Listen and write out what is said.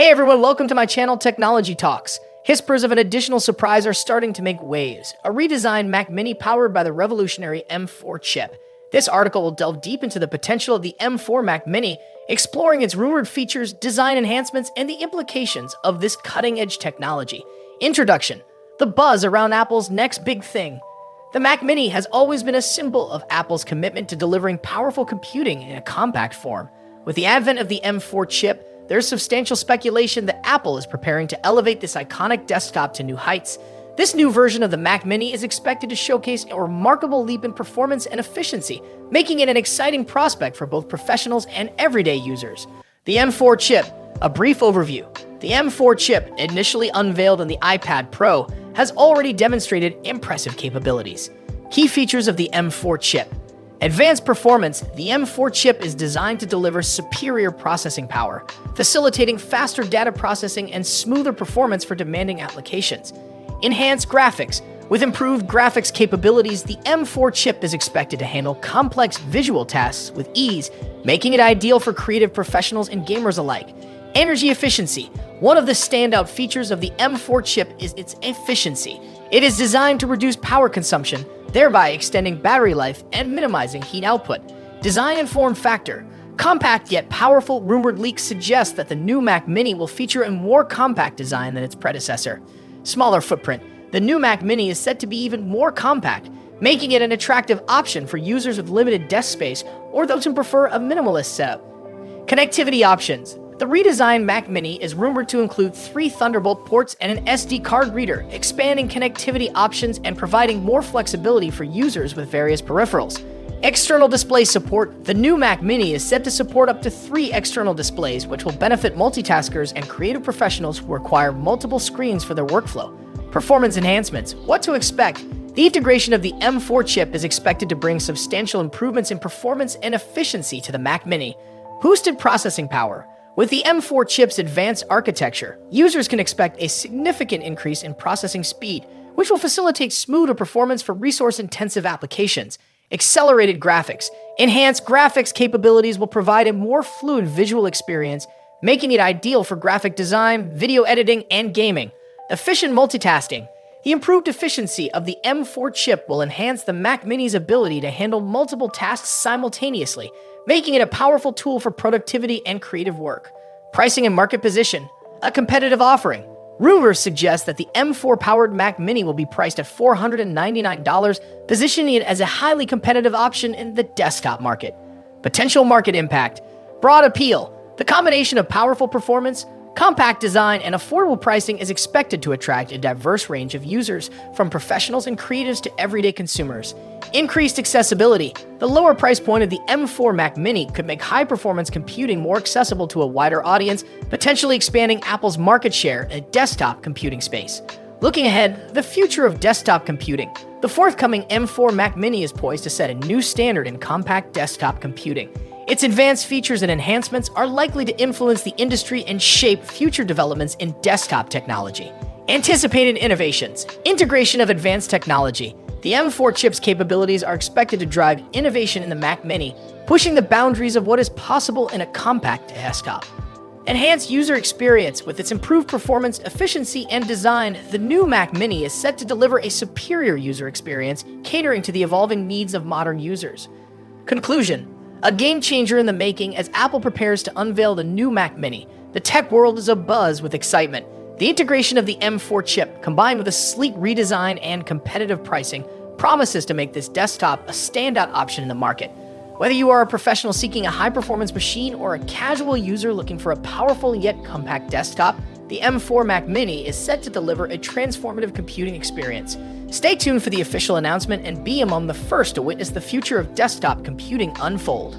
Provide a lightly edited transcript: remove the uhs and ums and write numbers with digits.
Hey everyone, welcome to my channel Technology Talks. Whispers of an additional surprise are starting to make waves. A redesigned Mac Mini powered by the revolutionary M4 chip. This article will delve deep into the potential of the M4 Mac Mini, exploring its rumored features, design enhancements, and the implications of this cutting-edge technology. Introduction: the buzz around Apple's next big thing. The Mac Mini has always been a symbol of Apple's commitment to delivering powerful computing in a compact form. With the advent of the M4 chip, there's substantial speculation that Apple is preparing to elevate this iconic desktop to new heights. This new version of the Mac Mini is expected to showcase a remarkable leap in performance and efficiency, making it an exciting prospect for both professionals and everyday users. The M4 chip. A brief overview. The M4 chip, initially unveiled in the iPad Pro, has already demonstrated impressive capabilities. Key features of the M4 chip. Advanced performance. The M4 chip is designed to deliver superior processing power, facilitating faster data processing and smoother performance for demanding applications. Enhanced graphics. With improved graphics capabilities, the M4 chip is expected to handle complex visual tasks with ease, making it ideal for creative professionals and gamers alike. Energy efficiency. One of the standout features of the M4 chip is its efficiency. It is designed to reduce power consumption, thereby extending battery life and minimizing heat output. Design and form factor. Compact yet powerful. Rumored leaks suggest that the new Mac Mini will feature a more compact design than its predecessor. Smaller footprint. The new Mac Mini is said to be even more compact, making it an attractive option for users with limited desk space or those who prefer a minimalist setup. Connectivity options. The redesigned Mac Mini is rumored to include 3 Thunderbolt ports and an SD card reader, expanding connectivity options and providing more flexibility for users with various peripherals. External display support. The new Mac Mini is said to support up to 3 external displays, which will benefit multitaskers and creative professionals who require multiple screens for their workflow. Performance enhancements. What to expect? The integration of the M4 chip is expected to bring substantial improvements in performance and efficiency to the Mac Mini. Boosted processing power. With the M4 chip's advanced architecture, users can expect a significant increase in processing speed, which will facilitate smoother performance for resource-intensive applications. Accelerated graphics. Enhanced graphics capabilities will provide a more fluid visual experience, making it ideal for graphic design, video editing, and gaming. Efficient multitasking. The improved efficiency of the M4 chip will enhance the Mac Mini's ability to handle multiple tasks simultaneously, making it a powerful tool for productivity and creative work. Pricing and market position. A competitive offering. Rumors suggest that the M4-powered Mac Mini will be priced at $499, positioning it as a highly competitive option in the desktop market. Potential market impact. Broad appeal. The combination of powerful performance, compact design, and affordable pricing is expected to attract a diverse range of users, from professionals and creatives to everyday consumers. Increased accessibility. The lower price point of the M4 Mac Mini could make high-performance computing more accessible to a wider audience, potentially expanding Apple's market share in desktop computing space. Looking ahead, the future of desktop computing. The forthcoming M4 Mac Mini is poised to set a new standard in compact desktop computing. Its advanced features and enhancements are likely to influence the industry and shape future developments in desktop technology. Anticipated innovations. Integration of advanced technology. The M4 chip's capabilities are expected to drive innovation in the Mac Mini, pushing the boundaries of what is possible in a compact desktop. Enhanced user experience. With its improved performance, efficiency, and design, the new Mac Mini is set to deliver a superior user experience, catering to the evolving needs of modern users. Conclusion. A game changer in the making as Apple prepares to unveil the new Mac Mini. The tech world is abuzz with excitement. The integration of the M4 chip, combined with a sleek redesign and competitive pricing, promises to make this desktop a standout option in the market. Whether you are a professional seeking a high-performance machine or a casual user looking for a powerful yet compact desktop, the M4 Mac Mini is set to deliver a transformative computing experience. Stay tuned for the official announcement and be among the first to witness the future of desktop computing unfold.